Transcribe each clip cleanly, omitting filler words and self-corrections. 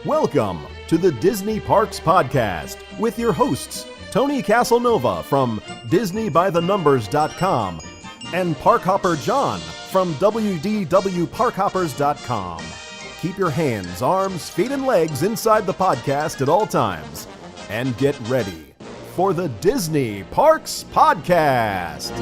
Welcome to the Disney Parks Podcast with your hosts, Tony Caselnova from DisneyByTheNumbers.com and Parkhopper John from WDWParkhoppers.com. Keep your hands, arms, feet, and legs inside the podcast at all times. And get ready for the Disney Parks Podcast.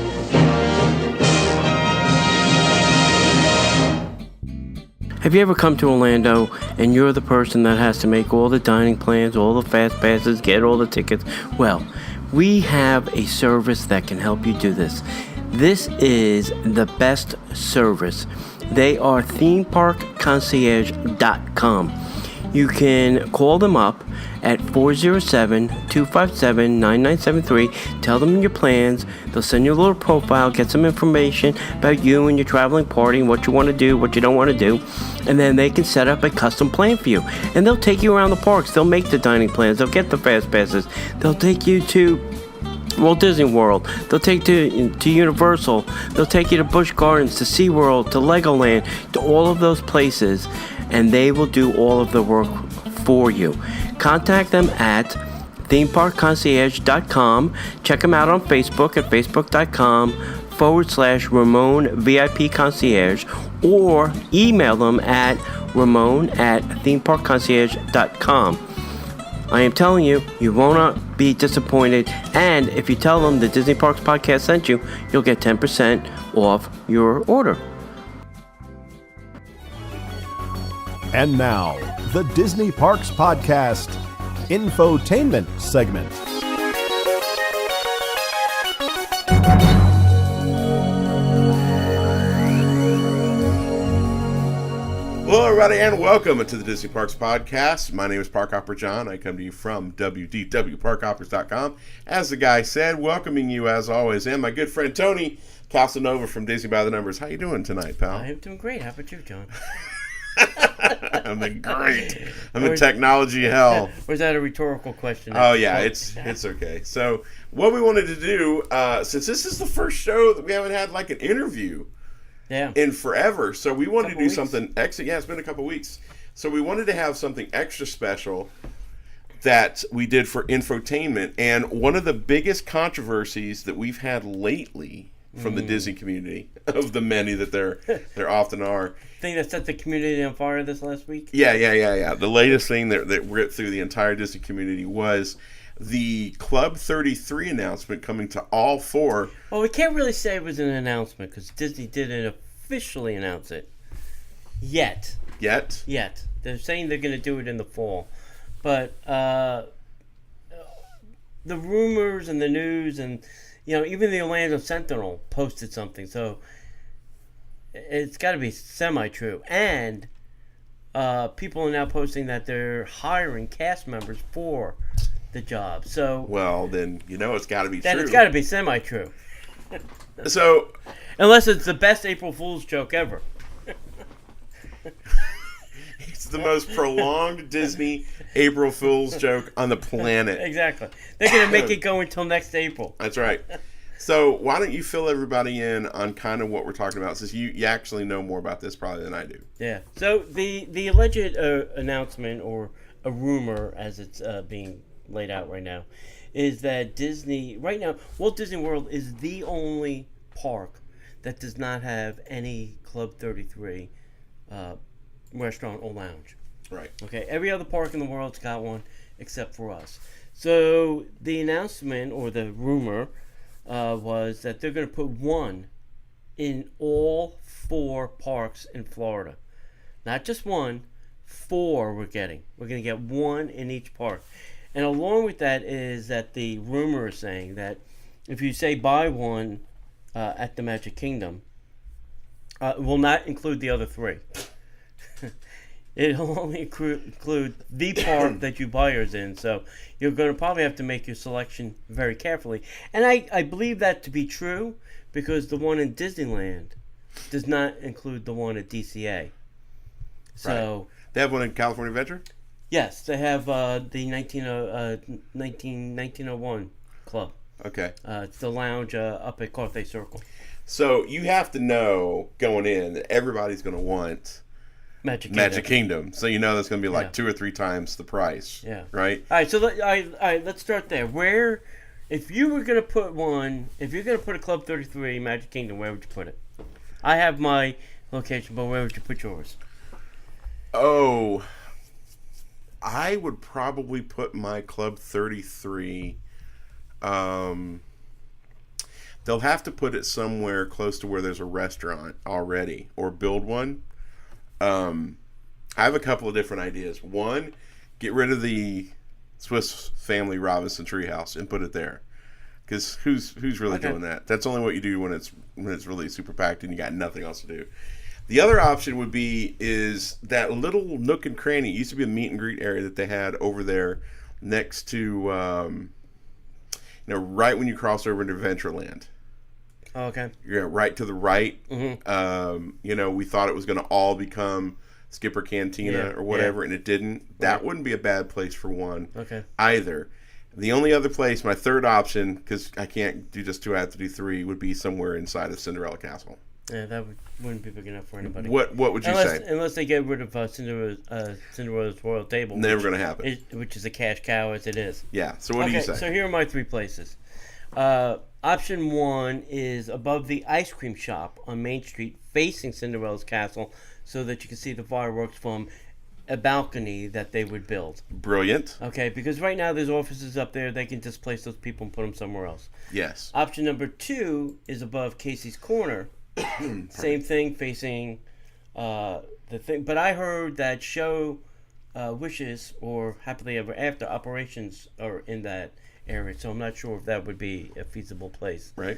Have you ever come to Orlando and you're the person that has to make all the dining plans, all the fast passes, get all the tickets? Well, we have a service that can help you do this. This is the best service. They are themeparkconcierge.com. You can call them up at 407-257-9973. Tell them your plans. They'll send you a little profile, get some information about you and your traveling party and what you want to do, what you don't want to do. And then they can set up a custom plan for you. And they'll take you around the parks. They'll make the dining plans. They'll get the fast passes. They'll take you to Walt Disney World. They'll take you to Universal. They'll take you to Busch Gardens, to SeaWorld, to Legoland, to all of those places. And they will do all of the work for you. Contact them at themeparkconcierge.com. Check them out on Facebook at facebook.com/Ramon VIP Concierge, or email them at ramon@themeparkconcierge.com. I am telling you, you will not be disappointed. And if you tell them the Disney Parks Podcast sent you, you'll get 10% off your order. And now, the Disney Parks Podcast Infotainment segment. Hello, everybody, and welcome to the Disney Parks Podcast. My name is Parkhopper John. I come to you from WDWParkhoppers.com. As the guy said, welcoming you as always, and my good friend Tony Caselnova from Disney by the Numbers. How you doing tonight, pal? I am doing great. How about you, John? I'm in great. I'm in technology hell. Or is that a rhetorical question? Oh, yeah, it's okay. So, what we wanted to do, since this is the first show that we haven't had like an interview in forever, so we wanted to do something extra. Yeah, it's been a couple weeks. So we wanted to have something extra special that we did for infotainment. And one of the biggest controversies that we've had lately from the Disney community, of the many that there often are. Thing that set the community on fire this last week? Yeah. The latest thing that ripped through the entire Disney community was the Club 33 announcement coming to all four. Well, we can't really say it was an announcement because Disney didn't officially announce it. Yet. They're saying they're going to do it in the fall. But the rumors and the news and, even the Orlando Sentinel posted something. So it's got to be semi-true. And people are now posting that they're hiring cast members for the job. So, well, then it's got to be true. Then it's got to be semi-true. So, unless it's the best April Fool's joke ever. It's the most prolonged Disney April Fool's joke on the planet. Exactly. They're going to make it go until next April. That's right. So why don't you fill everybody in on kind of what we're talking about, since you actually know more about this probably than I do. Yeah. So the alleged announcement, or a rumor as it's being laid out right now, is that Walt Disney World is the only park that does not have any Club 33 restaurant or lounge. Right. Okay. Every other park in the world's got one except for us. So the announcement, or the rumor, was that they're going to put one in all four parks in Florida. Not just one, four we're getting. We're going to get one in each park. And along with that is that the rumor is saying that if you say buy one at the Magic Kingdom, it will not include the other three. It'll only include the park that you buy yours in. So you're going to probably have to make your selection very carefully. And I believe that to be true because the one in Disneyland does not include the one at DCA. So right. They have one in California Adventure? Yes, they have the 1901 club. Okay. It's the lounge up at Carthay Circle. So you have to know going in that everybody's going to want Magic Kingdom. So you know that's going to be like 2 or 3 times the price. Yeah. Right? All right, so let's start there. Where, if you were going to put a Club 33 Magic Kingdom, where would you put it? I have my location, but where would you put yours? Oh, I would probably put my Club 33. They'll have to put it somewhere close to where there's a restaurant already, or build one. I have a couple of different ideas. One, get rid of the Swiss Family Robinson Treehouse and put it there, because who's really doing that? That's only what you do when it's really super packed and you got nothing else to do. The other option is that little nook and cranny. It used to be a meet and greet area that they had over there next to, right when you cross over into Adventureland. Oh, okay. Yeah, right to the right. Mm-hmm. We thought it was going to all become Skipper Cantina or whatever, and it didn't. That wouldn't be a bad place for one either. The only other place, my third option, because I can't do just 2, I have to do 3, would be somewhere inside of Cinderella Castle. Yeah, that wouldn't be big enough for anybody. What would you say? Unless they get rid of Cinderella's Royal Table. Never going to happen. Which is a cash cow as it is. Yeah, so what do you say? So here are my 3 places. Option 1 is above the ice cream shop on Main Street, facing Cinderella's castle, so that you can see the fireworks from a balcony that they would build. Brilliant. Okay, because right now there's offices up there. They can displace those people and put them somewhere else. Yes. Option number 2 is above Casey's Corner. Same thing, facing the thing. But I heard that Show Wishes or Happily Ever After operations are in that area, so I'm not sure if that would be a feasible place. Right.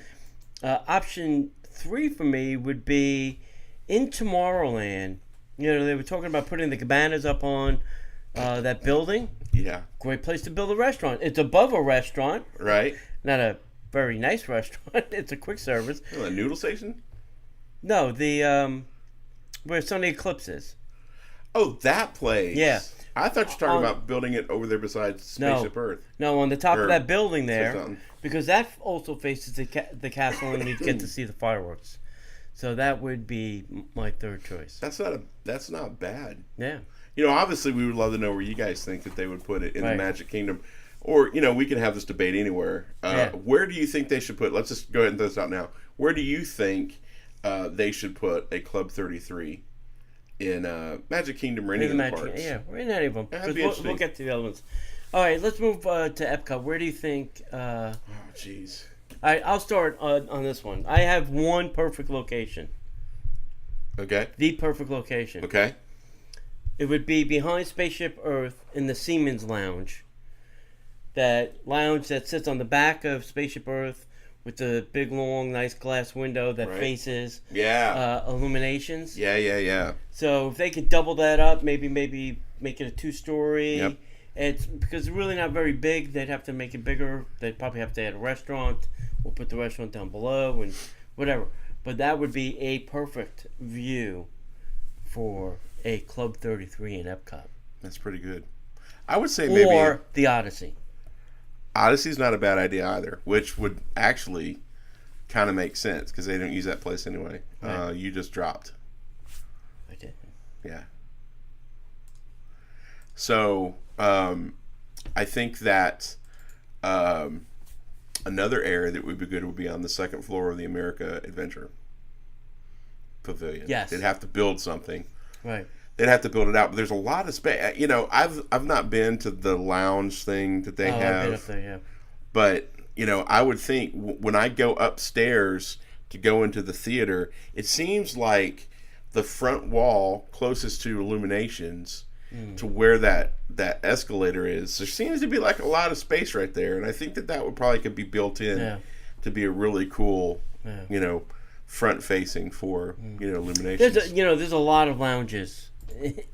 Option 3 for me would be in Tomorrowland. They were talking about putting the cabanas up on that building. Yeah. Great place to build a restaurant. It's above a restaurant. Right. Not a very nice restaurant. It's a quick service. Oh, a noodle station? No, the where Sunday Eclipse is. Oh, that place. Yeah. I thought you were talking about building it over there beside Spaceship Earth. No, on the top of that building there, because that also faces the castle, and you get to see the fireworks. So that would be my third choice. That's not bad. Yeah. Obviously we would love to know where you guys think that they would put it in the Magic Kingdom. Or, we can have this debate anywhere. Where do you think they should put, let's just go ahead and throw this out now. Where do you think they should put a Club 33 in Magic Kingdom or any of the parks? Yeah, we're in any of them. We'll get to the other ones. All right, let's move to Epcot. Where do you think... oh, jeez. All right, I'll start on this one. I have one perfect location. Okay. The perfect location. Okay. It would be behind Spaceship Earth in the Seaman's Lounge. That lounge that sits on the back of Spaceship Earth with the big, long, nice glass window that faces illuminations. Yeah. So if they could double that up, maybe make it a 2-story. Yep. It's because it's really not very big. They'd have to make it bigger. They'd probably have to add a restaurant or put the restaurant down below and whatever. But that would be a perfect view for a Club 33 in Epcot. That's pretty good. I would say maybe... Or the Odyssey. Odyssey's not a bad idea either, which would actually kind of make sense because they don't use that place anyway. Right. You just dropped. I did. Yeah. So, I think that another area that would be good would be on the second floor of the America Adventure Pavilion. Yes. They'd have to build something. Right. They'd have to build it out, but there's a lot of space. I've not been to the lounge thing that they have. I've been up there, yeah. But I would think when I go upstairs to go into the theater, it seems like the front wall closest to Illuminations to where that escalator is, there seems to be like a lot of space right there, and I think that would probably could be built in to be a really cool, front facing for Illuminations. There's a lot of lounges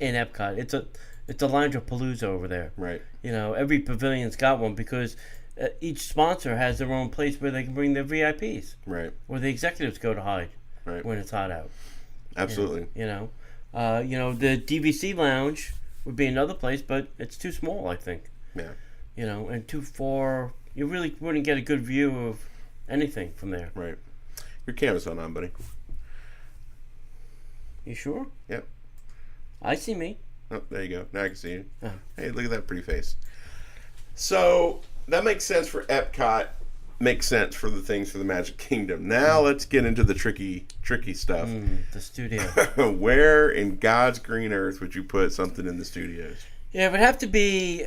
in Epcot. It's a lounge-a-palooza over there. Right. Every pavilion's got one because each sponsor has their own place where they can bring their VIPs. Right. Where the executives go to hide. Right. When it's hot out. Absolutely. The DVC lounge would be another place, but it's too small, I think. Yeah. And too far. You really wouldn't get a good view of anything from there. Right. Your camera's on, buddy. You sure? Yep. I see me. Oh, there you go. Now I can see you. Oh. Hey, look at that pretty face. So that makes sense for Epcot. Makes sense for the things for the Magic Kingdom. Now let's get into the tricky stuff. The studio. Where in God's green earth would you put something in the studios? Yeah, it would have to be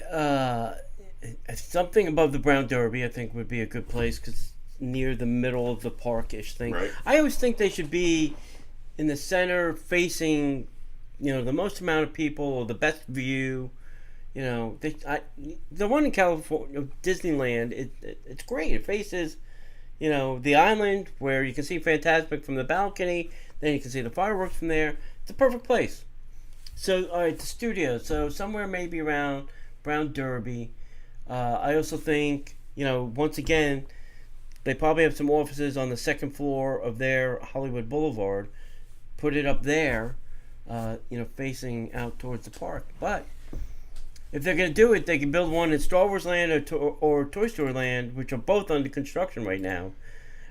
something above the Brown Derby. I think would be a good place because near the middle of the park-ish thing. Right. I always think they should be in the center, facing, the most amount of people or the best view. The one in California, Disneyland, it's great. It faces, the island where you can see Fantasmic from the balcony. Then you can see the fireworks from there. It's a perfect place. So, all right, the studio. So somewhere maybe around Brown Derby. I also think, once again, they probably have some offices on the second floor of their Hollywood Boulevard. Put it up there, facing out towards the park. But if they're going to do it, they can build one in Star Wars Land or Toy Story Land, which are both under construction right now.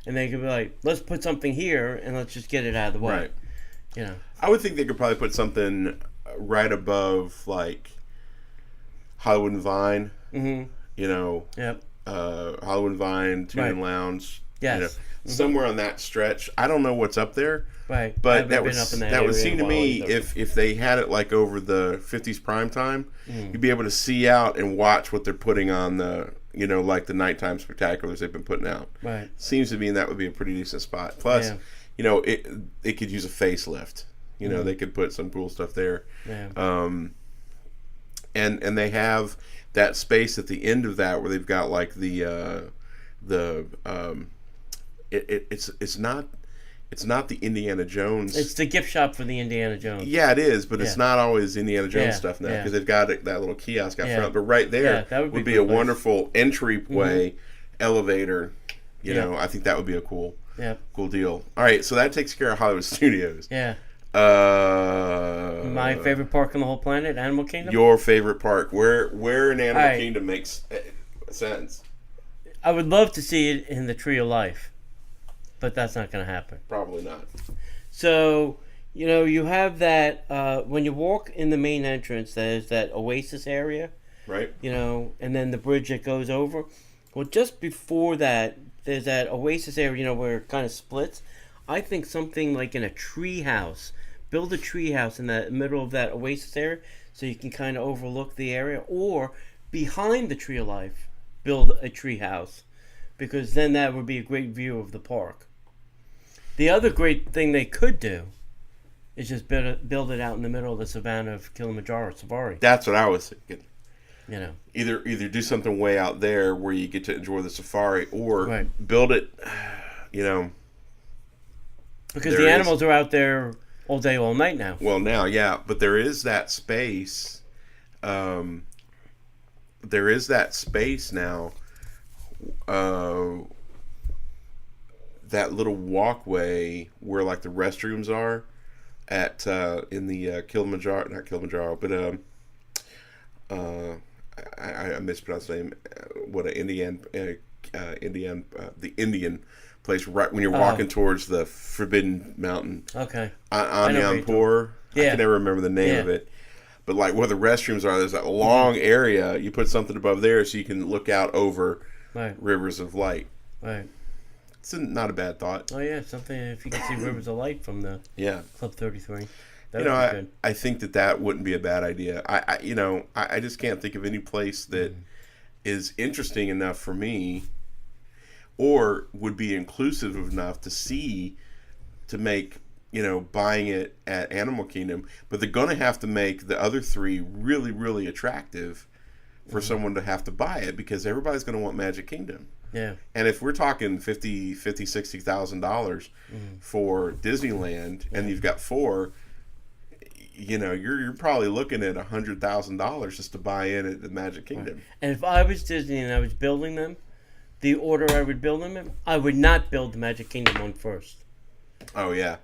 And they could be like, let's put something here and let's just get it out of the way. Right. I would think they could probably put something right above, like, Hollywood and Vine. Mm-hmm. Yep. Hollywood and Vine, Tune and Lounge. Yes. Somewhere on that stretch. I don't know what's up there. Right. But that would seem to me if they had it like over the 50s prime time, you'd be able to see out and watch what they're putting on the, like the nighttime spectaculars they've been putting out. Right. Seems to me that would be a pretty decent spot. Plus, it could use a facelift. They could put some cool stuff there. Yeah. And they have that space at the end of that where they've got like it's not the Indiana Jones. It's the gift shop for the Indiana Jones. Yeah, it is, but it's not always Indiana Jones stuff now because they've got that little kiosk out front. But right there would be a wonderful entryway elevator. I think that would be a cool deal. All right, so that takes care of Hollywood Studios. Yeah. My favorite park on the whole planet, Animal Kingdom. Your favorite park? Where in Animal Kingdom makes sense? I would love to see it in the Tree of Life, but that's not going to happen. Probably not. So, you have that, when you walk in the main entrance, there's that oasis area. Right. And then the bridge that goes over. Well, just before that, there's that oasis area, where it kind of splits. I think something like in a tree house. Build a tree house in the middle of that oasis area so you can kind of overlook the area. Or behind the Tree of Life, build a tree house. Because then that would be a great view of the park. The other great thing they could do is just build it out in the middle of the savannah of Kilimanjaro Safari. That's what I was thinking. Either do something way out there where you get to enjoy the safari, or build it, because the animals are out there all day, all night now. Well, now, yeah, but there is that space. There is that space now. That little walkway where like the restrooms are at in the not Kilimanjaro, but I mispronounced the name. The Indian place right when you're walking towards the Forbidden Mountain. Okay. Anandpur. I can never remember the name of it. But like where the restrooms are, there's that long area. You put something above there so you can look out over rivers of light. Right. It's not a bad thought. Oh yeah, something if you can see rivers of light from the Club 33. That would be good. I think that wouldn't be a bad idea. I just can't think of any place that is interesting enough for me, or would be inclusive enough to make buying it at Animal Kingdom. But they're going to have to make the other three really, really attractive for someone to have to buy it, because everybody's going to want Magic Kingdom. Yeah. And if we're talking $$60,000 for Disneyland, and you've got 4, you're probably looking at $100,000 just to buy in at the Magic Kingdom. Right. And if I was Disney and I was building them, the order I would build them in, I would not build the Magic Kingdom one first. Oh yeah.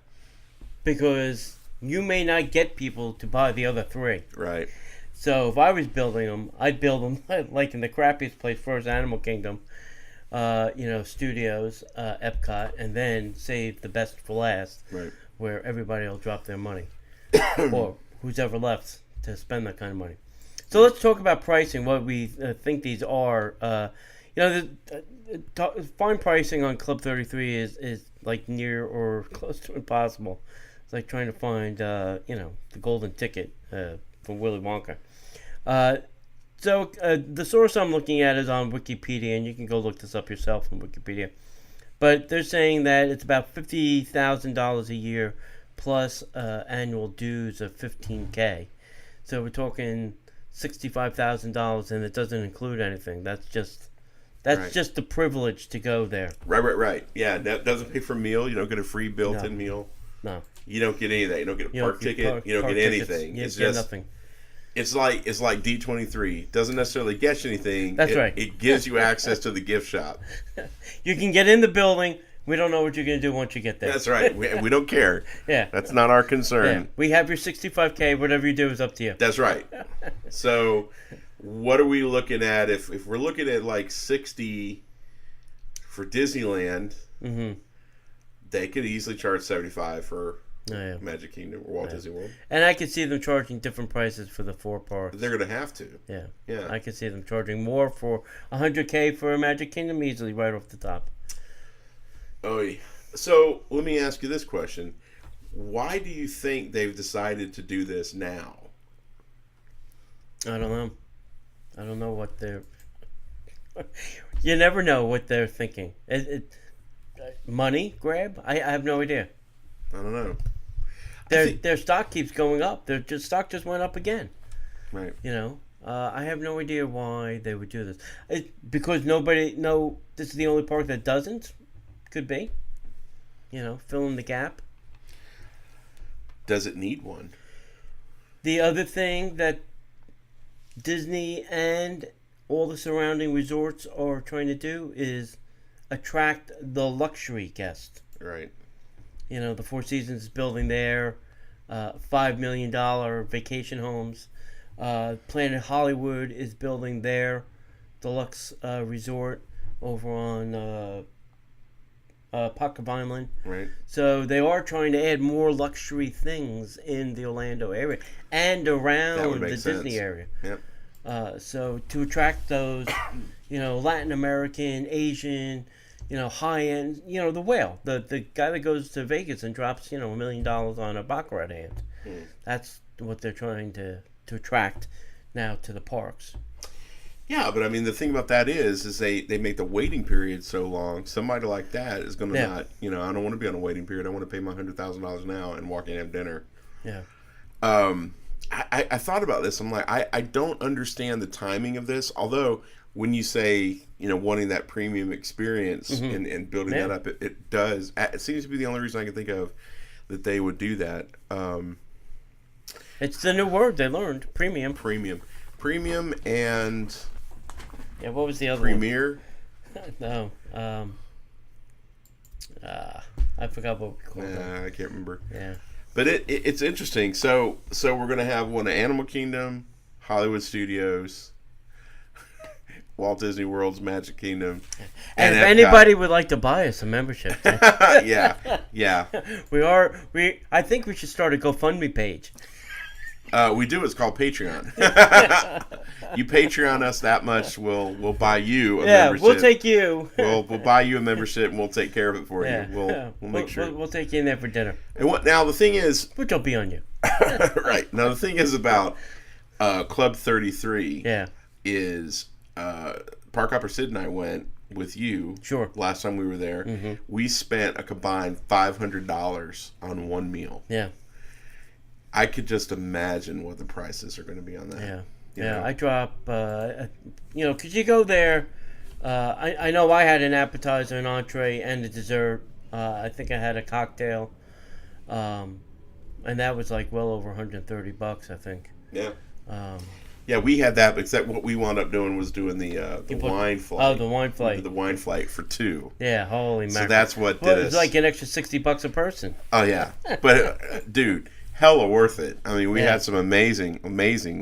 Because you may not get people to buy the other 3. Right. So if I was building them, I'd build them like in the crappiest place first, Animal Kingdom, Studios, Epcot, and then save the best for last, right, where everybody will drop their money. or who's ever left to spend that kind of money. So let's talk about pricing. What we think these are. Find pricing on Club 33 is like near or close to impossible. It's like trying to find the golden ticket from Willy Wonka. So the source I'm looking at is on Wikipedia, and you can go look this up yourself on Wikipedia. But they're saying that it's about $50,000 a year plus annual dues of $15K. So we're talking $65,000, and it doesn't include anything. That's just the privilege to go there. Right. Yeah, that doesn't pay for a meal. You don't get a free built-in meal. No. You don't get any of that. You don't get a park ticket. You don't get anything. It's just nothing. It's like D23. Doesn't necessarily get you anything. That's right. It gives you access to the gift shop. You can get in the building. We don't know what you're going to do once you get there. That's right. We don't care. Yeah. That's not our concern. Yeah. We have your $65K. Whatever you do is up to you. That's right. So what are we looking at? If we're looking at like 60 for Disneyland, they could easily charge 75 for Magic Kingdom or Walt Disney World. And I could see them charging different prices for the 4 parks. They're going to have to. Yeah. I could see them charging more for $100K for Magic Kingdom easily right off the top. Oh, yeah. So let me ask you this question. Why do you think they've decided to do this now? I don't know what they're... You never know what they're thinking. Money grab? I have no idea. I don't know. Their stock keeps going up. Their stock just went up again. Right. I have no idea why they would do this. Because this is the only park that doesn't? Could be. Fill in the gap. Does it need one? The other thing that Disney and all the surrounding resorts are trying to do is attract the luxury guest. Right. The Four Seasons is building their $5 million vacation homes. Planet Hollywood is building their deluxe resort over on Parkhopper Island. Right. So they are trying to add more luxury things in the Orlando area and around the Disney area. Yep. So to attract those, Latin American, Asian, high-end, the whale, the guy that goes to Vegas and drops, $1 million on a baccarat hand. That's what they're trying to attract now to the parks. Yeah, but I mean, the thing about that is they make the waiting period so long. Somebody like that is going to not, I don't want to be on a waiting period. I want to pay my $100,000 now and walk in and have dinner. Yeah. I thought about this. I'm like, I don't understand the timing of this. Although when you say, wanting that premium experience and building that up, it does. It seems to be the only reason I can think of that they would do that. It's the new word they learned, premium. Premium and... Yeah, what was the other Premier? No. I forgot what we called it. I can't remember. Yeah. But it's interesting. So we're going to have one at Animal Kingdom, Hollywood Studios, Walt Disney World's Magic Kingdom. And if anybody would like to buy us a membership. Yeah. I think we should start a GoFundMe page. We do. It's called Patreon. You Patreon us that much, we'll buy you a membership. We'll take you. We'll buy you a membership and we'll take care of it for you. We'll make sure. We'll take you in there for dinner. And now the thing is, which will be on you. Right. Now the thing is about Club 33. Yeah. Is Parkhopper Sid and I went with you. Sure. Last time we were there, we spent a combined $500 on one meal. Yeah. I could just imagine what the prices are going to be on that. Yeah. Yeah, I drop, because you go there, I know I had an appetizer, an entree, and a dessert. I think I had a cocktail, and that was like well over $130, I think. Yeah. Yeah, we had that, except what we wound up doing was doing the wine flight. Oh, the wine flight. We did the wine flight for two. Yeah, holy mackerel. So that's what did us. It was like an extra $60 a person. Oh, yeah. But, dude... hella worth it. I mean, we had some amazing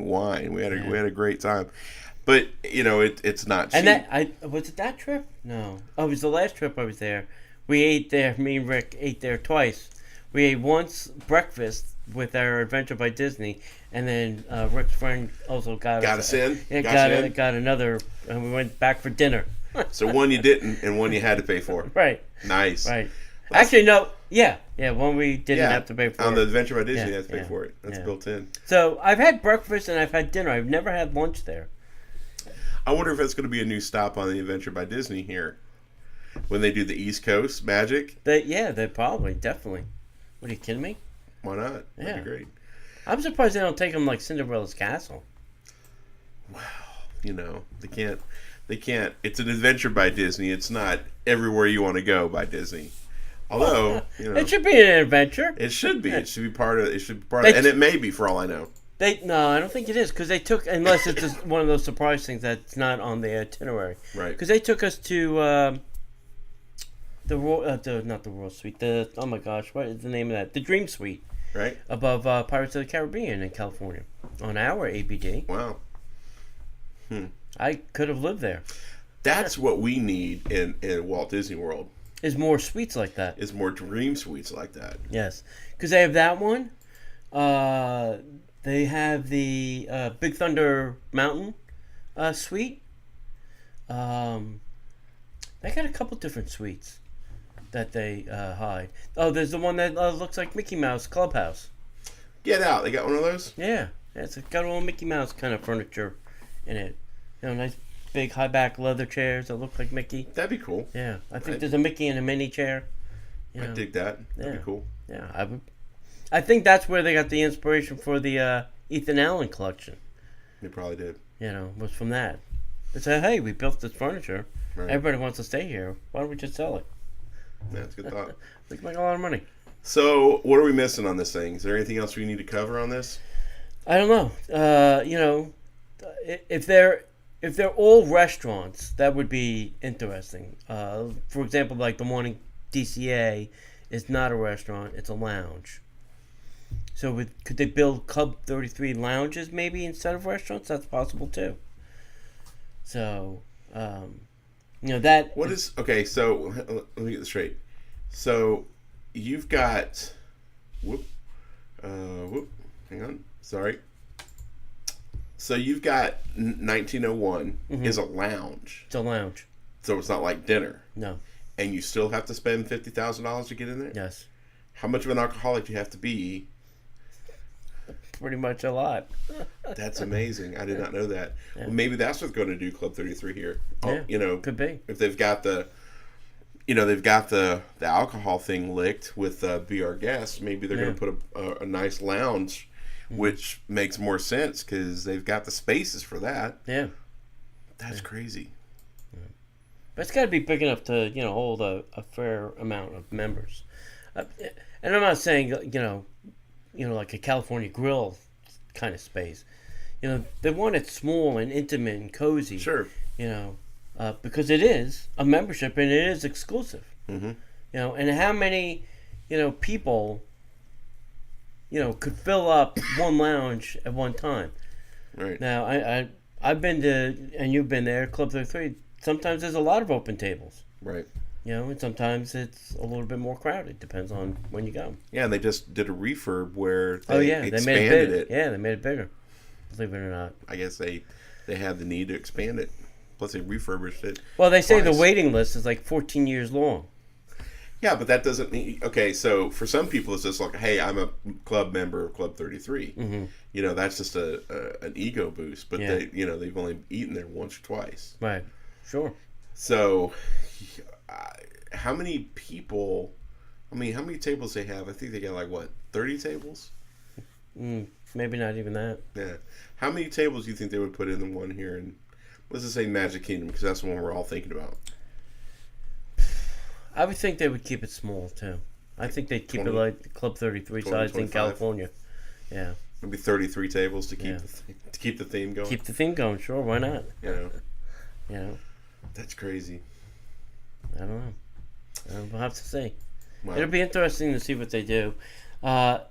wine. We had a great time, but it's not cheap. And was it that trip? No, it was the last trip I was there. We ate there. Me and Rick ate there twice. We ate once breakfast, with our Adventure by Disney, and then Rick's friend also got us in. Yeah, got another, and we went back for dinner. So one you didn't, and one you had to pay for. Right. Nice. Right. Actually, no. Yeah, one we didn't have to pay for. On the Adventure by Disney, you have to pay for it. That's built in. So I've had breakfast and I've had dinner. I've never had lunch there. I wonder if that's going to be a new stop on the Adventure by Disney here when they do the East Coast Magic. They probably, definitely. What, are you kidding me? Why not? That'd be great. I'm surprised they don't take them like Cinderella's Castle. Wow. They can't. It's an Adventure by Disney. It's not everywhere you want to go by Disney. Although, it should be an adventure. It should be. It should be part of. And it may be, for all I know. No, I don't think it is, because they took, unless it's just one of those surprise things that's not on the itinerary. Right. Because they took us to not the Royal Suite. Oh my gosh, what is the name of that? The Dream Suite. Right. Above Pirates of the Caribbean in California on our ABD. Wow. I could have lived there. That's what we need in Walt Disney World. Is more suites like that. Is more dream suites like that. Yes. Because they have that one. They have the Big Thunder Mountain suite. They got a couple different suites that they hide. Oh, there's the one that looks like Mickey Mouse Clubhouse. Get out. They got one of those? Yeah. It's got a little Mickey Mouse kind of furniture in it. Nice big high back leather chairs that look like Mickey. That'd be cool. Yeah. I think there's a Mickey in a mini chair. I dig that. That'd be cool. Yeah. I think that's where they got the inspiration for the Ethan Allen collection. They probably did. Was from that. They said, hey, we built this furniture. Right. Everybody wants to stay here. Why don't we just sell it? Yeah, that's a good thought. We can make a lot of money. So, what are we missing on this thing? Is there anything else we need to cover on this? I don't know. If they're all restaurants, that would be interesting. For example, like the morning DCA is not a restaurant; it's a lounge. So, could they build Club 33 lounges maybe instead of restaurants? That's possible too. So, that. What is okay? So let me get this straight. So you've got, hang on, sorry. So you've got 1901 is a lounge. It's a lounge. So it's not like dinner. No. And you still have to spend $50,000 to get in there? Yes. How much of an alcoholic do you have to be? Pretty much a lot. That's amazing. I did not know that. Yeah. Well, maybe that's what's going to do Club 33 here. Yeah, could be. If they've got the alcohol thing licked with Be Our Guest, maybe they're going to put a nice lounge, which makes more sense because they've got the spaces for that. Yeah. That's crazy. Yeah. But it's got to be big enough to, hold a fair amount of members. And I'm not saying, like a California Grill kind of space. They want it small and intimate and cozy. Sure. Because it is a membership and it is exclusive. Mm-hmm. And how many, people, could fill up one lounge at one time. Right. Now, I've been to, and you've been there, Club 33. Sometimes there's a lot of open tables. Right. And sometimes it's a little bit more crowded. Depends on when you go. Yeah, and they just did a refurb where they expanded they made it big. Yeah, they made it bigger. Believe it or not. I guess they had the need to expand it. Plus, they refurbished it. Well, they say the waiting list is like 14 years long. Yeah, but that doesn't mean... Okay, so for some people, it's just like, hey, I'm a club member of Club 33. Mm-hmm. That's just an ego boost. But they've only eaten there once or twice. Right. Sure. So... how many people... how many tables they have? I think they got 30 tables? Maybe not even that. Yeah. How many tables do you think they would put in the one here in, let's just say Magic Kingdom, because that's the one we're all thinking about. I would think they would keep it small, too. I think they'd keep it like the Club 33 size in California. Yeah. Maybe 33 tables to keep the theme going. Keep the theme going, sure. Why not? That's crazy. I don't know. We'll have to see. Wow. It'll be interesting to see what they do. And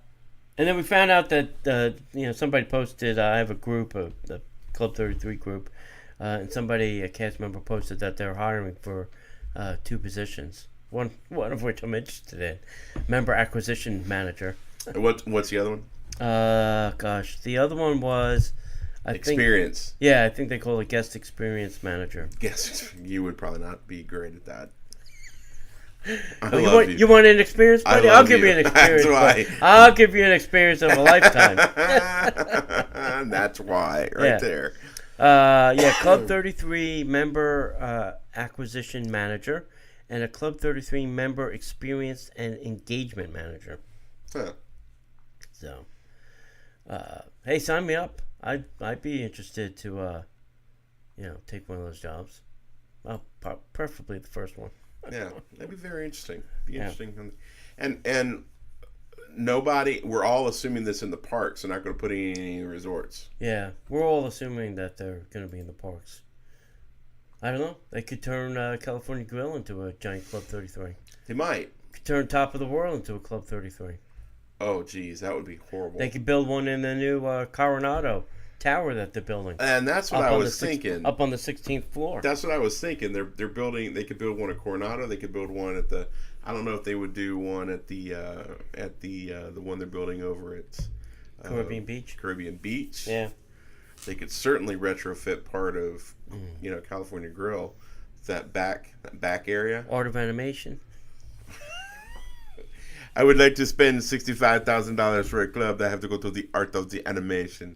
then we found out that somebody posted. I have a group, the Club 33 group, and somebody, a cast member, posted that they're hiring for 2 positions. One of which I'm interested in, member acquisition manager. What's the other one? Gosh, the other one was experience. I think they call it guest experience manager. Guess you would probably not be great at that. You want an experience, buddy? I'll give you an experience. That's why. I'll give you an experience of a lifetime. That's why, there. Club 33 member acquisition manager and a Club 33 member experience and engagement manager. Huh. So, hey, sign me up. I'd be interested to, take one of those jobs. Well, preferably the first one. Yeah, that'd be very interesting. Interesting. And nobody, we're all assuming this in the parks. They're not going to put any in the resorts. Yeah, we're all assuming that they're going to be in the parks. I don't know. They could turn California Grill into a giant Club 33. They might. Could turn Top of the World into a Club 33. Oh, geez, that would be horrible. They could build one in the new Coronado Tower that they're building. And that's what I was thinking. Up on the 16th floor. That's what I was thinking. They're building. They could build one at Coronado. They could build one at the. I don't know if they would do one at the one they're building over at Caribbean Beach. Caribbean Beach. Yeah. They could certainly retrofit part of California Grill, that back area. Art of Animation. I would like to spend $65,000 for a club that I have to go to the Art of the Animation.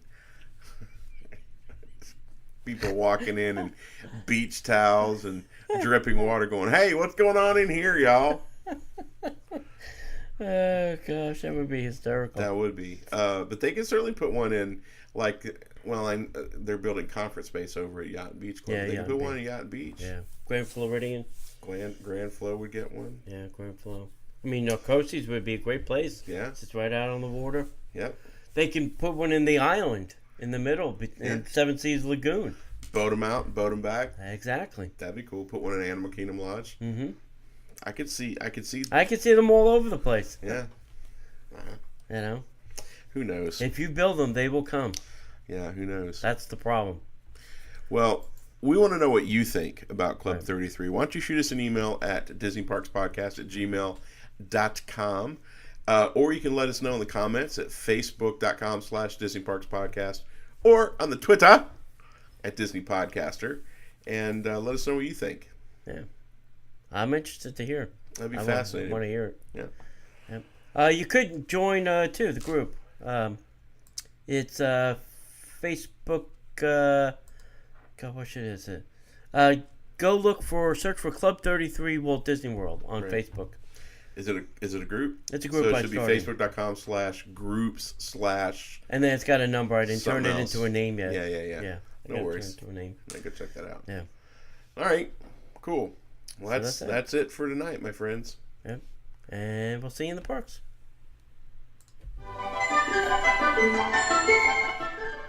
People walking in and beach towels and dripping water going, hey, what's going on in here, y'all? Oh, gosh, that would be hysterical. That would be. But they can certainly put one in, they're building conference space over at Yacht Beach Club. Yeah, they can put one at Yacht Beach. Yeah. Grand Floridian. Grand Flow would get one. Yeah, Grand Flow. I mean, Narcosis would be a great place. Yeah. It's right out on the water. Yep. They can put one in the island, in the middle, in Seven Seas Lagoon. Boat them out, boat them back. Exactly. That'd be cool. Put one in Animal Kingdom Lodge. Mm-hmm. I could see them all over the place. Yeah. Who knows? If you build them, they will come. Yeah, who knows? That's the problem. Well, we want to know what you think about Club 33. Why don't you shoot us an email at DisneyParksPodcast@gmail.com. Or you can let us know in the comments at Facebook.com/DisneyParksPodcast or on the Twitter at Disney Podcaster, and let us know what you think. Yeah. I'm interested to hear. That'd be fascinating. I want to hear it. Yeah. You could join, too, the group. It's Facebook. God, what shit is it? Search for Club 33 Walt Disney World on Facebook. Is it a group? It's a group. So it should be Facebook.com/groups/ and then it's got a number. I didn't turn it into a name yet. Yeah. No worries. Turn it into a name. I go check that out. Yeah. All right. Cool. Well, that's it for tonight, my friends. Yep. And we'll see you in the parks.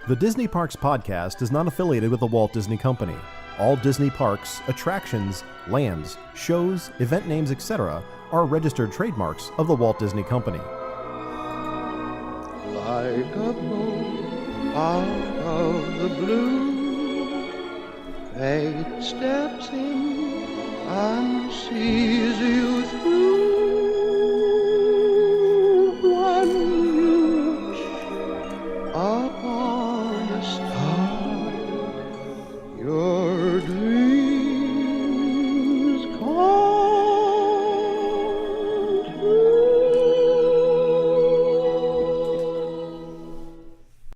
The Disney Parks Podcast is not affiliated with the Walt Disney Company. All Disney parks, attractions, lands, shows, event names, etc. are registered trademarks of the Walt Disney Company. Like a bolt out of the blue, fate steps in and sees you through.